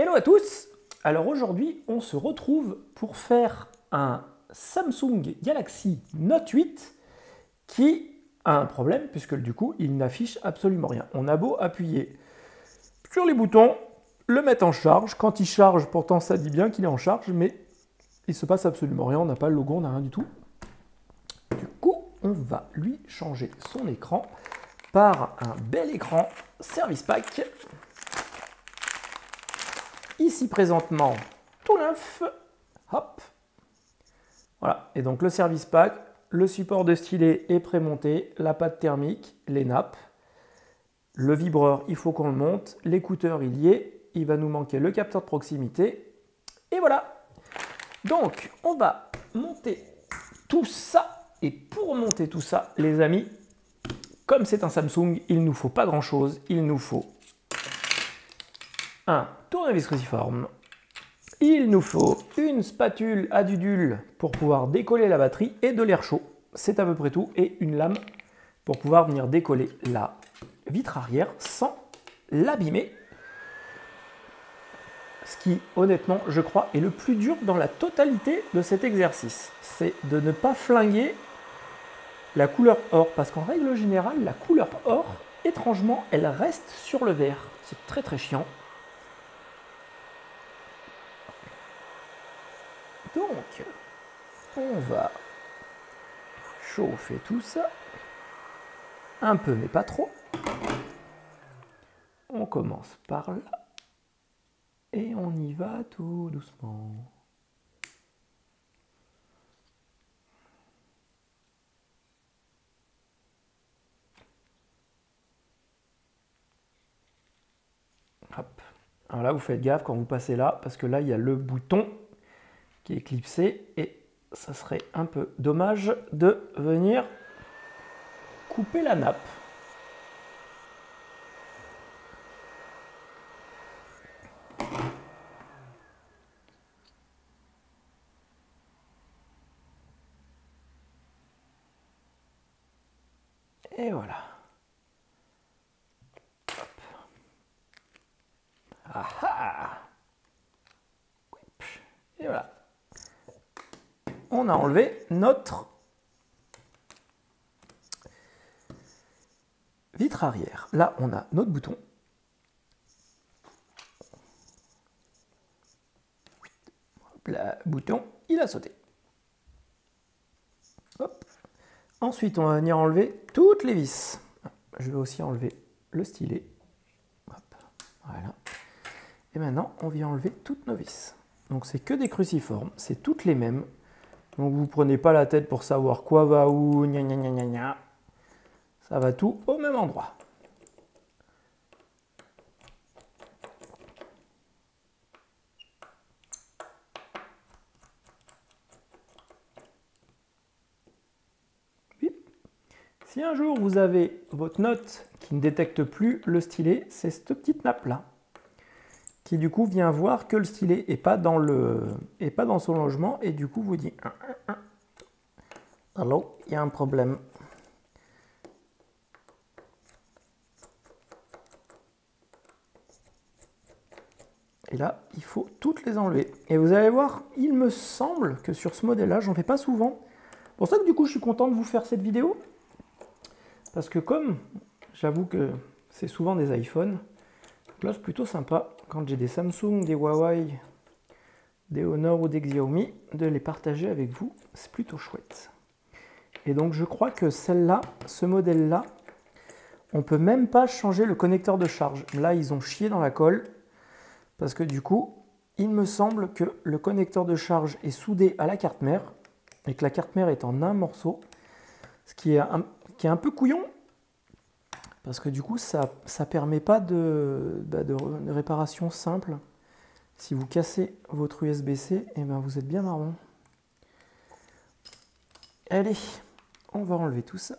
Hello à tous. Alors aujourd'hui, on se retrouve pour faire un Samsung Galaxy Note 8 qui a un problème puisque du coup, il n'affiche absolument rien. On a beau appuyer sur les boutons, le mettre en charge. Quand il charge, pourtant ça dit bien qu'il est en charge, mais il se passe absolument rien. On n'a pas le logo, on n'a rien du tout. Du coup, on va lui changer son écran par un bel écran Service Pack. Ici présentement, tout neuf. Hop. Voilà. Et donc le Service Pack, le support de stylet est prémonté, la pâte thermique, les nappes, le vibreur, il faut qu'on le monte, l'écouteur, il y est. Il va nous manquer le capteur de proximité. Et voilà. Donc, on va monter tout ça. Et pour monter tout ça, les amis, comme c'est un Samsung, il ne nous faut pas grand-chose. Il nous faut un tournevis cruciforme. Il nous faut une spatule à dudule pour pouvoir décoller la batterie et de l'air chaud. C'est à peu près tout. Et une lame pour pouvoir venir décoller la vitre arrière sans l'abîmer. Ce qui, honnêtement, je crois, est le plus dur dans la totalité de cet exercice. C'est de ne pas flinguer la couleur or. Parce qu'en règle générale, la couleur or, étrangement, elle reste sur le verre. C'est très très chiant. Donc, on va chauffer tout ça. Un peu, mais pas trop. On commence par là. Et on y va tout doucement. Hop. Alors là, vous faites gaffe quand vous passez là, parce que là, il y a le bouton qui est clipsé et ça serait un peu dommage de venir couper la nappe. Et voilà. Hop. Ah ah. Et voilà. On a enlevé notre vitre arrière. Là, on a notre bouton. Hop, le bouton, il a sauté. Hop. Ensuite, on va venir enlever toutes les vis. Je vais aussi enlever le stylet. Hop. Voilà. Et maintenant, on vient enlever toutes nos vis. Donc, c'est que des cruciformes, c'est toutes les mêmes. Donc, vous ne prenez pas la tête pour savoir quoi va où, gna gna gna gna gna. Ça va tout au même endroit. Si un jour vous avez votre note qui ne détecte plus le stylet, c'est cette petite nappe-là, qui du coup vient voir que le stylet n'est pas dans son logement, et du coup vous dit « Allô, il y a un problème ». Et là, il faut toutes les enlever. Et vous allez voir, il me semble que sur ce modèle-là, j'en fais pas souvent. C'est pour ça que du coup, je suis content de vous faire cette vidéo. Parce que comme, j'avoue que c'est souvent des iPhones, là c'est plutôt sympa, quand j'ai des Samsung, des Huawei, des Honor ou des Xiaomi, de les partager avec vous, c'est plutôt chouette. Et donc je crois que celle-là, ce modèle-là, on peut même pas changer le connecteur de charge. Là, ils ont chié dans la colle, parce que du coup, il me semble que le connecteur de charge est soudé à la carte mère, et que la carte mère est en un morceau, ce qui est un peu couillon, parce que du coup, ça ne permet pas de réparation simple. Si vous cassez votre USB-C, eh ben vous êtes bien marron. Allez, on va enlever tout ça.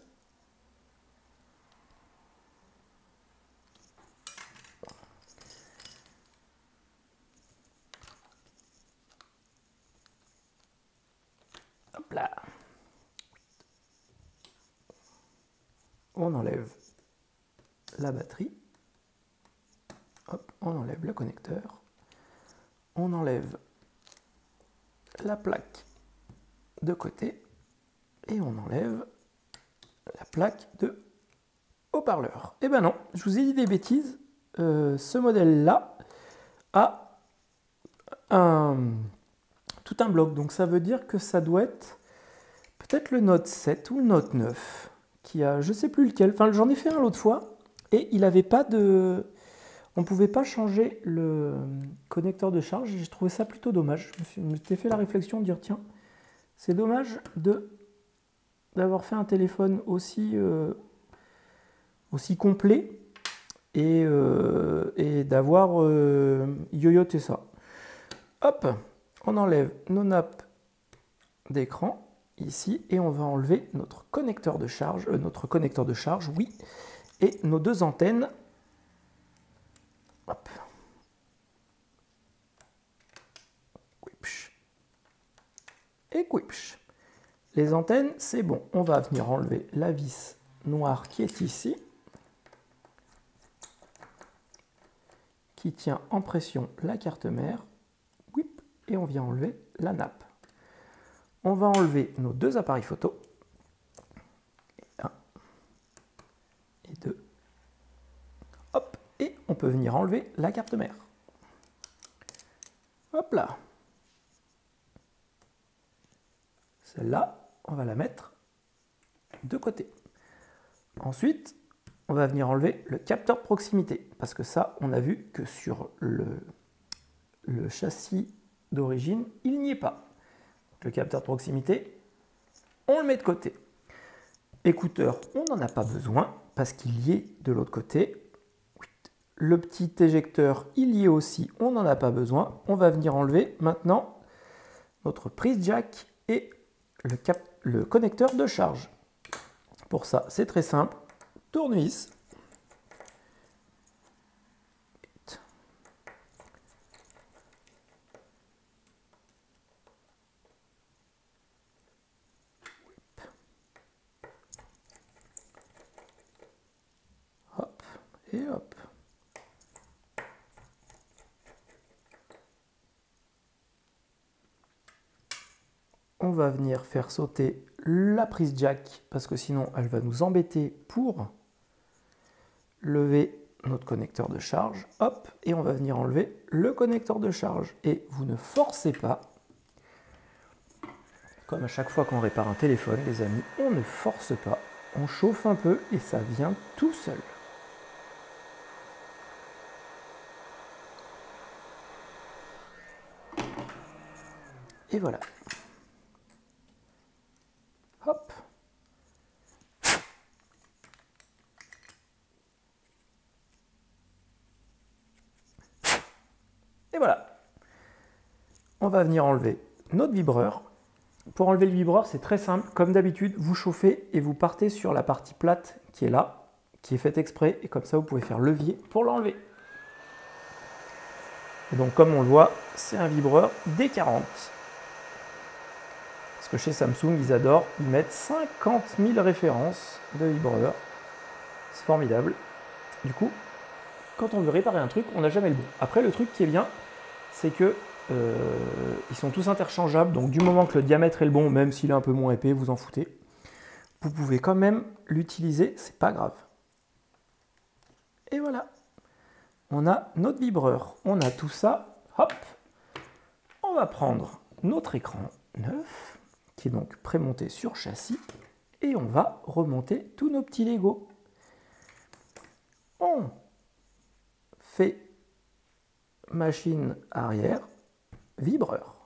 Hop là. On enlève la batterie. Hop, on enlève le connecteur. on enlève la plaque de côté et on enlève la plaque de haut-parleur. Eh ben non, je vous ai dit des bêtises. Ce modèle-là a tout un bloc, donc ça veut dire que ça doit être peut-être le Note 7 ou le Note 9 qui a, je sais plus lequel, enfin j'en ai fait un l'autre fois et il n'avait pas de... On ne pouvait pas changer le connecteur de charge, j'ai trouvé ça plutôt dommage. Je me suis fait la réflexion de dire tiens, c'est dommage d'avoir fait un téléphone aussi complet et d'avoir yoyoté ça. Hop, on enlève nos nappes d'écran ici et on va enlever notre connecteur de charge, oui, et nos deux antennes. Hop. Et quipch. Les antennes, c'est bon. On va venir enlever la vis noire qui est ici, qui tient en pression la carte mère. Et on vient enlever la nappe. On va enlever nos deux appareils photo. Un et deux. Hop. Et on peut venir enlever la carte mère. Hop là. Celle-là, on va la mettre de côté. Ensuite, on va venir enlever le capteur proximité. Parce que ça, on a vu que sur le châssis d'origine, il n'y est pas. Le capteur de proximité, on le met de côté. Écouteur, on n'en a pas besoin parce qu'il y est de l'autre côté. Le petit éjecteur, il y est aussi, on n'en a pas besoin. On va venir enlever maintenant notre prise jack et le connecteur de charge. Pour ça, c'est très simple. Tournevis. Hop et hop. On va venir faire sauter la prise jack parce que sinon elle va nous embêter pour lever notre connecteur de charge. Hop, et on va venir enlever le connecteur de charge. Et vous ne forcez pas, comme à chaque fois qu'on répare un téléphone, les amis, on ne force pas, on chauffe un peu et ça vient tout seul. Et voilà. Hop. Et voilà. On va venir enlever notre vibreur. Pour enlever le vibreur, c'est très simple. Comme d'habitude, vous chauffez et vous partez sur la partie plate qui est là, qui est faite exprès. Et comme ça, vous pouvez faire levier pour l'enlever. Et donc, comme on le voit, c'est un vibreur D40. Parce que chez Samsung, ils adorent, ils mettent 50 000 références de vibreurs. C'est formidable. Du coup, quand on veut réparer un truc, on n'a jamais le bon. Après, le truc qui est bien, c'est que ils sont tous interchangeables. Donc, du moment que le diamètre est le bon, même s'il est un peu moins épais, vous en foutez. Vous pouvez quand même l'utiliser, c'est pas grave. Et voilà. On a notre vibreur. On a tout ça. Hop. On va prendre notre écran neuf, qui est donc prémonté sur châssis, et on va remonter tous nos petits Lego. On fait machine arrière, vibreur.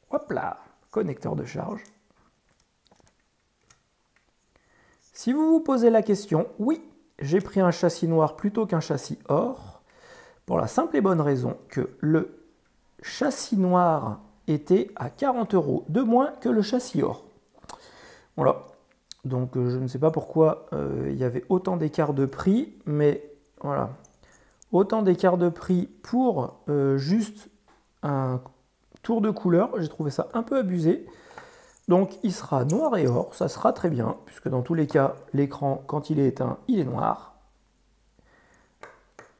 Hop là, connecteur de charge. Si vous vous posez la question, oui, j'ai pris un châssis noir plutôt qu'un châssis or, pour la simple et bonne raison que le châssis noir était à 40 € de moins que le châssis or. Voilà. Donc je ne sais pas pourquoi il y avait autant d'écart de prix, mais voilà. Autant d'écart de prix pour juste un tour de couleur, j'ai trouvé ça un peu abusé. Donc il sera noir et or, ça sera très bien, puisque dans tous les cas, l'écran, quand il est éteint, il est noir.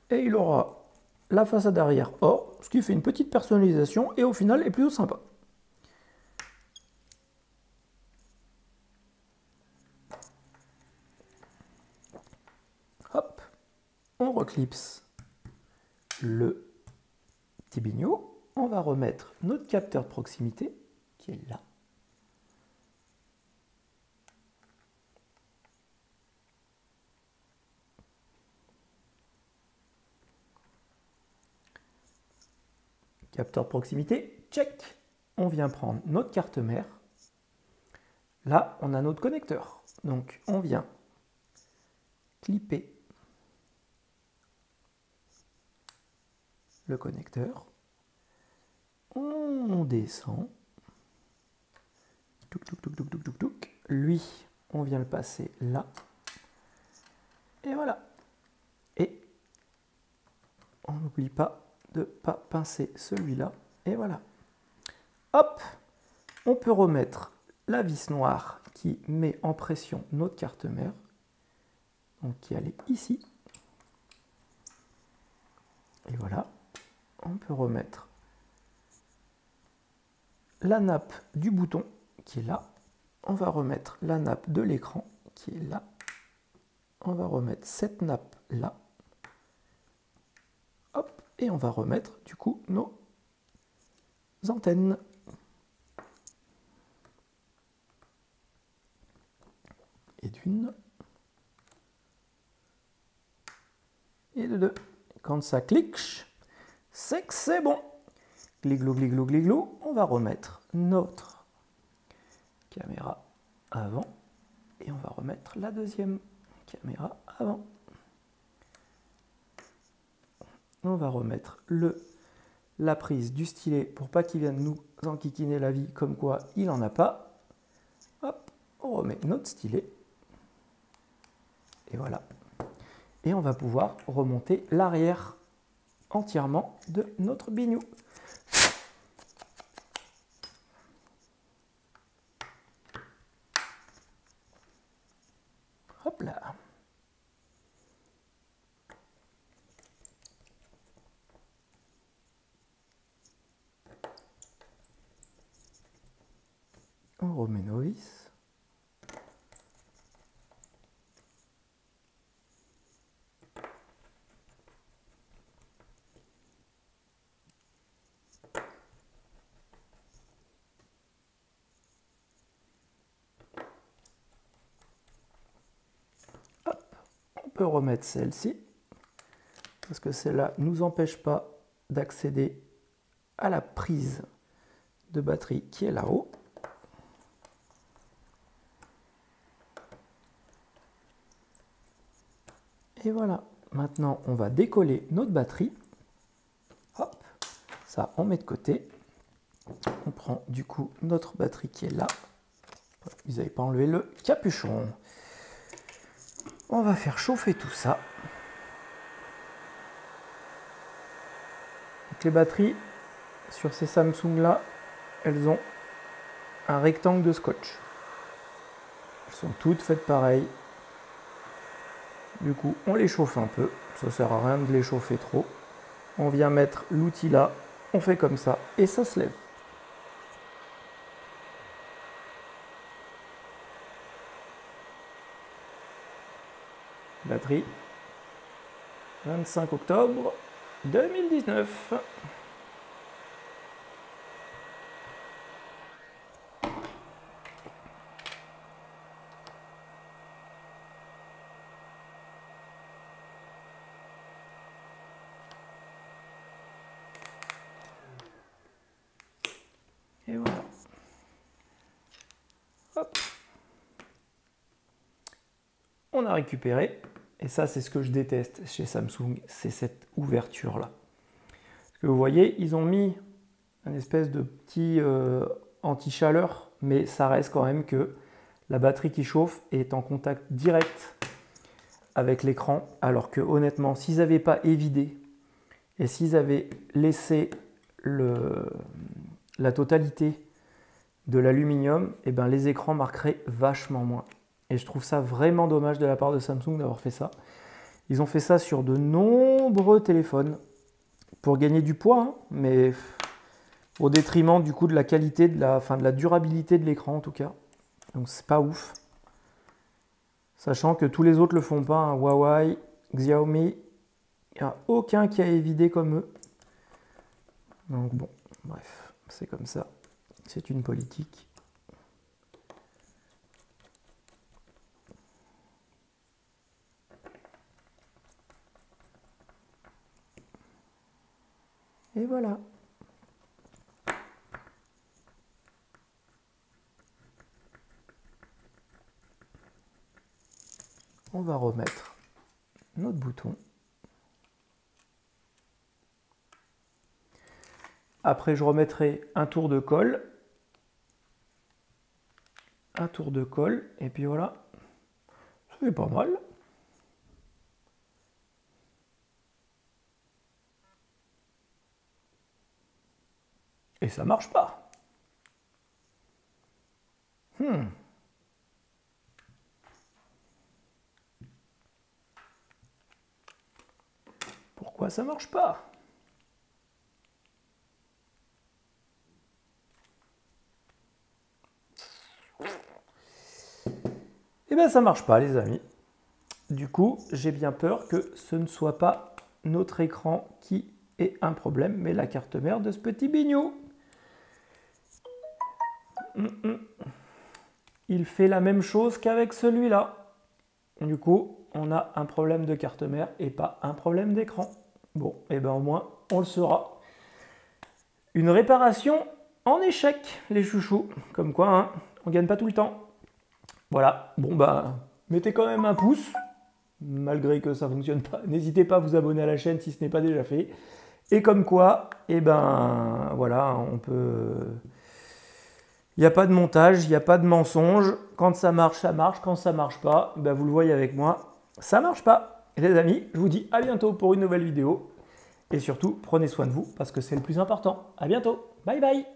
Et il aura la façade arrière or, ce qui fait une petite personnalisation et au final est plutôt sympa. Hop, on reclipse le petit bignot. On va remettre notre capteur de proximité qui est là. Capteur de proximité, check. On vient prendre notre carte mère. Là, on a notre connecteur. Donc, on vient clipper le connecteur. On descend. Touc, touc, touc, touc, touc, touc, touc. Lui, on vient le passer là. Et voilà. Et on n'oublie pas de ne pas pincer celui-là. Et voilà. Hop, on peut remettre la vis noire qui met en pression notre carte mère. Donc qui allait ici. Et voilà. On peut remettre la nappe du bouton qui est là. On va remettre la nappe de l'écran qui est là. On va remettre cette nappe là. Hop, et on va remettre du coup nos antennes. Et d'une. Et de deux. Quand ça clique, c'est que c'est bon. Gliglou, gliglou, gliglou. On va remettre notre caméra avant. Et on va remettre la deuxième caméra avant. On va remettre la prise du stylet pour pas qu'il vienne nous enquiquiner la vie comme quoi il n'en a pas. Hop, on remet notre stylet. Et voilà. Et on va pouvoir remonter l'arrière entièrement de notre bignou. Hop là. On remet nos vis. On peut remettre celle-ci, parce que celle-là ne nous empêche pas d'accéder à la prise de batterie qui est là-haut. Et voilà, maintenant on va décoller notre batterie. Hop, ça on met de côté. On prend du coup notre batterie qui est là. Vous n'avez pas enlevé le capuchon. On va faire chauffer tout ça. Donc les batteries sur ces Samsung là, elles ont un rectangle de scotch. Elles sont toutes faites pareil. Du coup, on les chauffe un peu. Ça sert à rien de les chauffer trop. On vient mettre l'outil là. On fait comme ça et ça se lève. Batterie 25 octobre 2019. Et voilà. Hop. On a récupéré. Et ça, c'est ce que je déteste chez Samsung, c'est cette ouverture-là. Parce que vous voyez, ils ont mis un espèce de petit anti-chaleur, mais ça reste quand même que la batterie qui chauffe est en contact direct avec l'écran, alors que honnêtement, s'ils n'avaient pas évidé et s'ils avaient laissé la totalité de l'aluminium, eh ben, les écrans marqueraient vachement moins. Et je trouve ça vraiment dommage de la part de Samsung d'avoir fait ça. Ils ont fait ça sur de nombreux téléphones. pour gagner du poids, hein, mais au détriment du coup de la qualité, de la durabilité de l'écran en tout cas. Donc c'est pas ouf. Sachant que tous les autres le font pas, hein. Huawei, Xiaomi, il n'y a aucun qui a évidé comme eux. Donc bon, bref, c'est comme ça. C'est une politique. Et voilà. On va remettre notre bouton. Après, je remettrai un tour de colle. Un tour de colle. Et puis voilà. C'est pas mal. Et ça marche pas. Pourquoi ça marche pas? Eh bien ça marche pas les amis. Du coup, j'ai bien peur que ce ne soit pas notre écran qui ait un problème, mais la carte mère de ce petit bignou. Il fait la même chose qu'avec celui-là. Du coup, on a un problème de carte mère et pas un problème d'écran. Bon, et bien au moins, on le saura. Une réparation en échec, les chouchous. Comme quoi, hein, on gagne pas tout le temps. Voilà, bon bah, mettez quand même un pouce, malgré que ça ne fonctionne pas. N'hésitez pas à vous abonner à la chaîne si ce n'est pas déjà fait. Et comme quoi, et ben voilà, on peut... Il n'y a pas de montage, il n'y a pas de mensonge. Quand ça marche, ça marche. Quand ça marche pas, ben vous le voyez avec moi, ça marche pas. Et les amis, je vous dis à bientôt pour une nouvelle vidéo. Et surtout, prenez soin de vous parce que c'est le plus important. À bientôt. Bye bye.